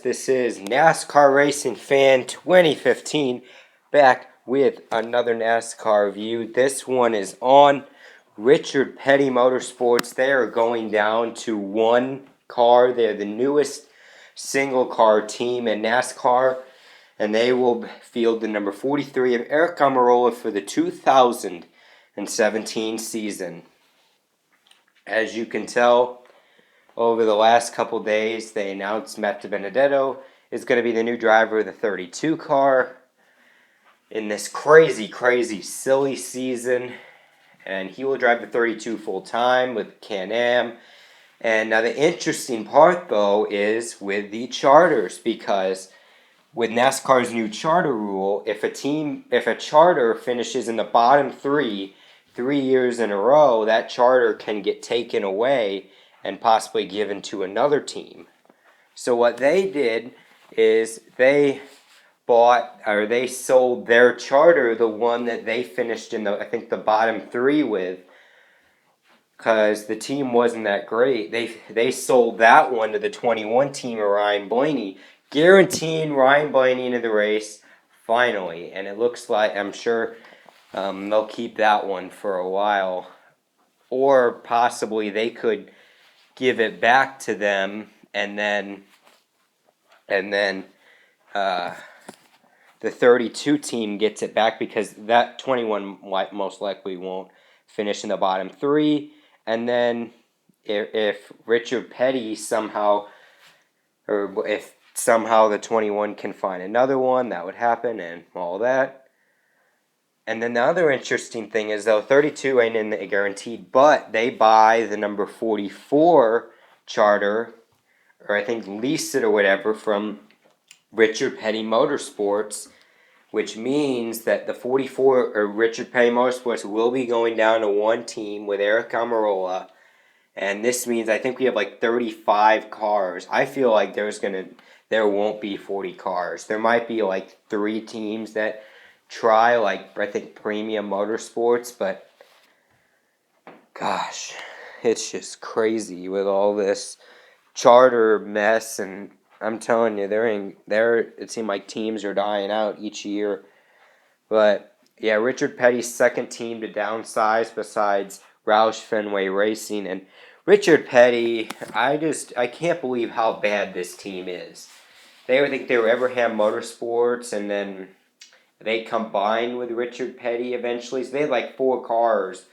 this is NASCAR Racing Fan 2015, back with another NASCAR review. This one is on Richard Petty Motorsports. They are going down to one car. They're the newest single car team in NASCAR, and they will field the number 43 of Aric Almirola for the 2017 season. As you can tell, over the last couple days, they announced Matt Benedetto is going to be the new driver of the 32 car in this crazy, silly season. And he will drive the 32 full-time with Can-Am. And now the interesting part, though, is with the charters, because with NASCAR's new charter rule, if a charter finishes in the bottom three years in a row, that charter can get taken away and possibly given to another team. So what they did is they sold their charter, the one that they finished in the bottom three with, because the team wasn't that great. They sold that one to the 21 team of Ryan Blaney, guaranteeing Ryan Blaney into the race finally. And it looks like, I'm sure, they'll keep that one for a while, or possibly they could give it back to them, and then the 32 team gets it back, because that 21 most likely won't finish in the bottom three. And then if Richard Petty somehow the 21 can find another one, that would happen, and all that. And then the other interesting thing is, though, 32 ain't in the guaranteed, but they buy the number 44 charter, or I think lease it or whatever, from Richard Petty Motorsports, which means that the 44 or Richard Petty Motorsports will be going down to one team with Aric Almirola. And this means I think we have like 35 cars. I feel like there won't be 40 cars. There might be like 3 teams that try, like I think Premium Motorsports, but gosh, it's just crazy with all this charter mess. And I'm telling you, it seemed like teams are dying out each year. But yeah, Richard Petty's second team to downsize besides Roush Fenway Racing. And Richard Petty, I can't believe how bad this team is. They were Everham Motorsports, and then they combined with Richard Petty eventually. So they had like 4 cars.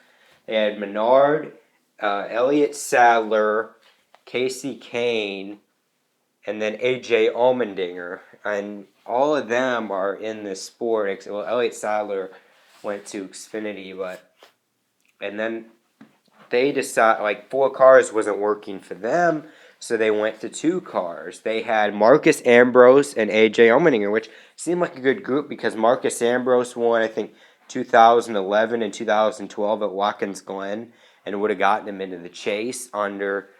They had Menard, Elliott Sadler, Casey Kane, and then A.J. Allmendinger. And all of them are in this sport. Well, Elliott Sadler went to Xfinity, and then they decided, like, 4 cars wasn't working for them, so they went to 2 cars. They had Marcus Ambrose and A.J. Allmendinger, which seemed like a good group, because Marcus Ambrose won, I think, 2011 and 2012 at Watkins Glen, and would have gotten him into the chase under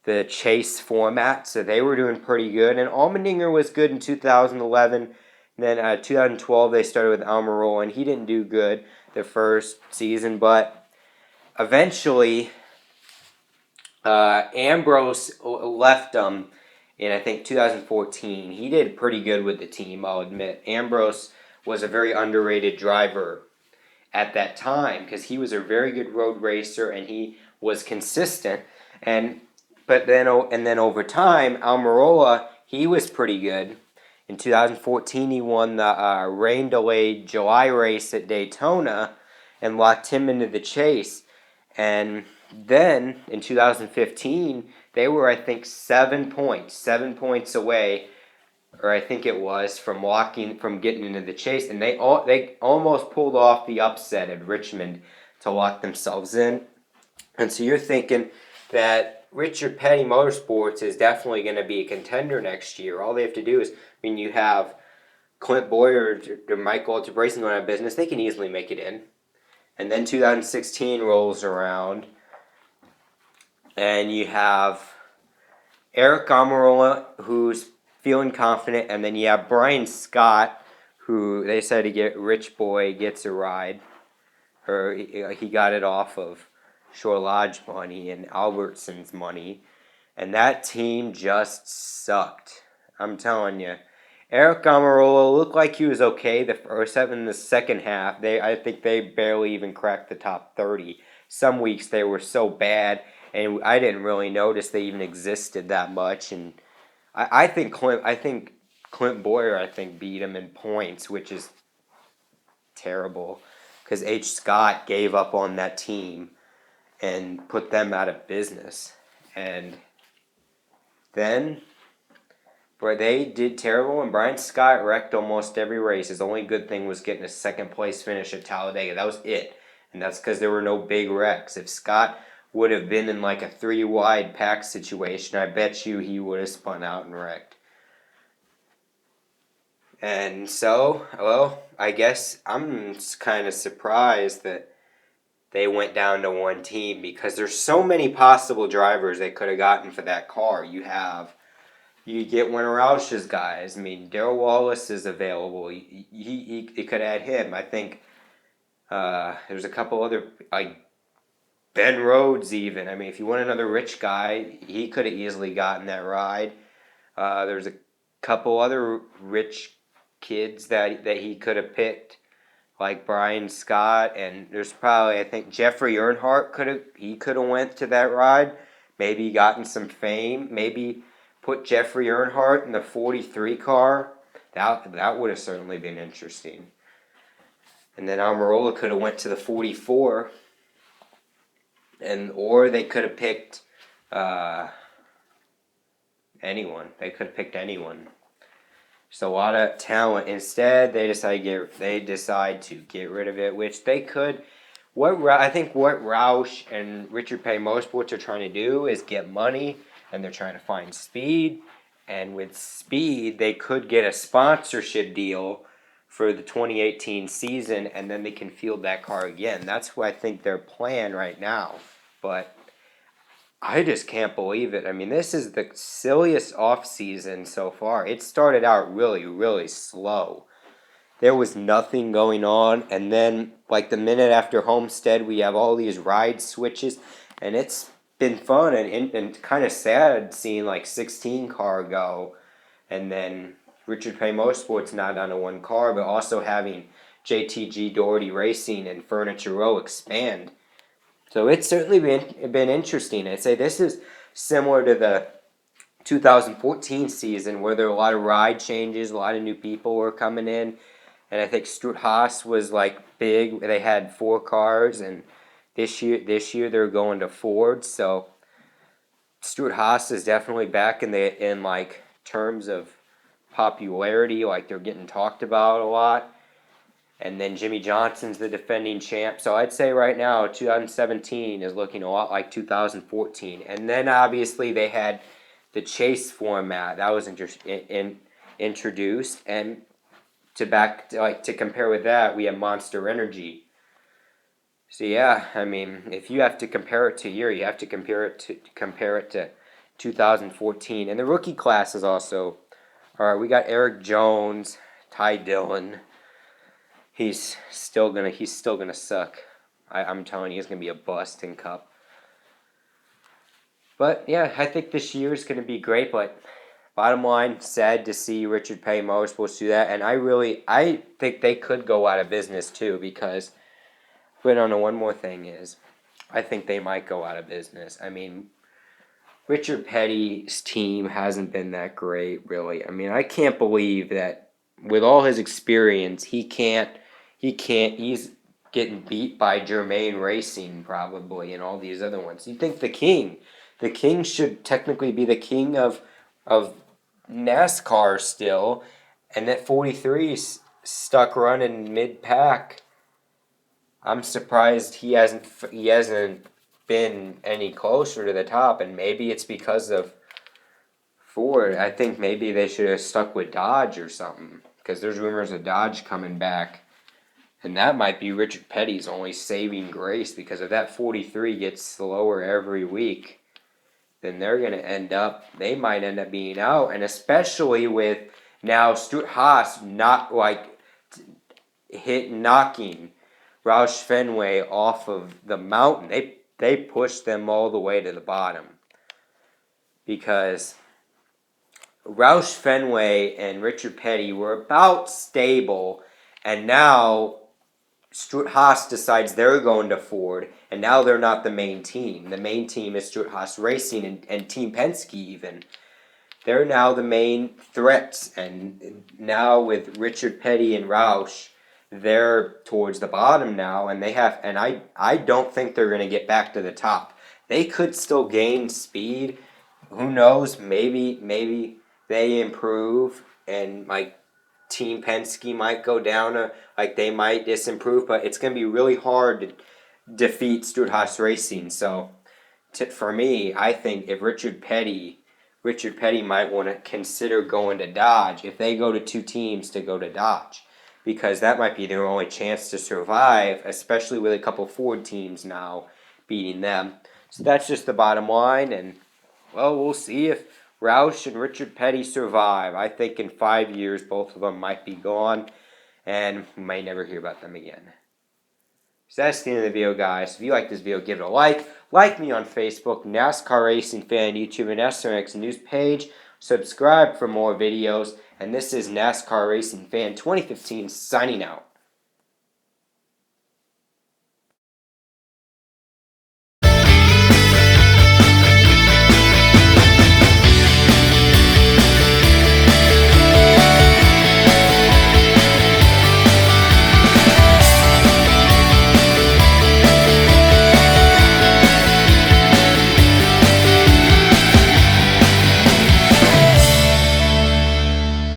the chase format, so they were doing pretty good. And Allmendinger was good in 2011, and then 2012 they started with Almirola, and he didn't do good the first season, but eventually Ambrose left them in, I think, 2014. He did pretty good with the team, I'll admit. Ambrose was a very underrated driver at that time, because he was a very good road racer, and he was consistent. And then over time, Almirola, he was pretty good. In 2014, he won the rain-delayed July race at Daytona and locked him into the chase. And then, in 2015, they were, I think, 7 points away, or I think it was, from getting into the chase. And they almost pulled off the upset at Richmond to lock themselves in. And so you're thinking that Richard Petty Motorsports is definitely going to be a contender next year. All they have to do is, you have Clint Boyer or Michael Racing going out of business, they can easily make it in. And then 2016 rolls around, and you have Aric Almirola, who's feeling confident, and then you have Brian Scott, who they said Rich Boy gets a ride, or he got it off of Shore Lodge money and Albertson's money, and that team just sucked. I'm telling you. Aric Almirola looked like he was okay in the second half. I think they barely even cracked the top 30. Some weeks they were so bad, and I didn't really notice they even existed that much. And I think Clint Boyer beat him in points, which is terrible because H. Scott gave up on that team and put them out of business. And then where they did terrible, and Brian Scott wrecked almost every race. His only good thing was getting a second place finish at Talladega. That was it. And that's because there were no big wrecks. If Scott would have been in like a 3 wide pack situation, I bet you he would have spun out and wrecked. And so, well, I guess I'm kind of surprised that they went down to one team because there's so many possible drivers they could have gotten for that car. You get one of Roush's guys. I mean, Darrell Wallace is available. He could add him. I think there's a couple other, like Ben Rhodes even. I mean, if you want another rich guy, he could have easily gotten that ride. There's a couple other rich kids that he could have picked, like Brian Scott, and there's probably, I think Jeffrey Earnhardt could have went to that ride, maybe gotten some fame, maybe put Jeffrey Earnhardt in the 43 car. That would have certainly been interesting. And then Almirola could have went to the 44, or they could have picked anyone. They could have picked anyone. Just a lot of talent. Instead, they decide to get rid of it, which they could. I think what Roush and Richard Petty Motorsports are trying to do is get money, and they're trying to find speed. And with speed, they could get a sponsorship deal for the 2018 season, and then they can field that car again. That's what I think their plan right now. But I just can't believe it. I mean, this is the silliest off-season so far. It started out really, really slow. There was nothing going on, and then, like, the minute after Homestead, we have all these ride switches, and it's been fun and kind of sad seeing, like, 16 car go, and then Richard Petty Motorsports not on a one car, but also having JTG Doherty Racing and Furniture Row expand. So it's certainly been interesting. I'd say this is similar to the 2014 season where there were a lot of ride changes, a lot of new people were coming in, and I think Stewart-Haas was like big. They had 4 cars, and this year they're going to Ford. So Stewart-Haas is definitely back in like terms of popularity, like they're getting talked about a lot. And then Jimmy Johnson's the defending champ. So I'd say right now 2017 is looking a lot like 2014. And then obviously they had the chase format that was introduced. And to compare with that, we have Monster Energy. So yeah, I mean, if you have to compare it to you have to compare it to 2014. And the rookie class is also all right. We got Eric Jones, Ty Dillon. He's still gonna suck. I'm telling you, he's gonna be a bust in Cup. But yeah, I think this year is gonna be great. But bottom line, sad to see Richard Petty Motorsports do that, and I think they could go out of business too because. But on one more thing is, I think they might go out of business. I mean, Richard Petty's team hasn't been that great, really. I mean, I can't believe that with all his experience, he's getting beat by Germain Racing probably and all these other ones. You think the king should technically be the king of NASCAR still, and that 43's stuck running mid-pack. I'm surprised he hasn't been any closer to the top, and maybe it's because of Ford. I think maybe they should have stuck with Dodge or something, because there's rumors of Dodge coming back, and that might be Richard Petty's only saving grace, because if that 43 gets slower every week, then they might end up being out, and especially with now Stewart-Haas not like knocking Roush Fenway off of the mountain. They pushed them all the way to the bottom because Roush Fenway and Richard Petty were about stable, and now Stuart-Haas decides they're going to Ford, and now they're not the main team. The main team is Stuart-Haas Racing and Team Penske even. They're now the main threats, and now with Richard Petty and Roush, they're towards the bottom now, and I don't think they're going to get back to the top. They could still gain speed. Who knows? Maybe they improve, and like Team Penske might go down, like they might disimprove, but it's going to be really hard to defeat Stuart-Haas Racing. So, for me, I think if Richard Petty might want to consider going to Dodge. If they go to two teams, to go to Dodge, because that might be their only chance to survive, especially with a couple Ford teams now beating them. So that's just the bottom line, and well, we'll see if Roush and Richard Petty survive. I think in 5 years, both of them might be gone, and we may never hear about them again. So that's the end of the video, guys. If you like this video, give it a like. Like me on Facebook, NASCAR Racing Fan, YouTube, and SRX News page. Subscribe for more videos. And this is NASCAR Racing Fan 2015 signing out.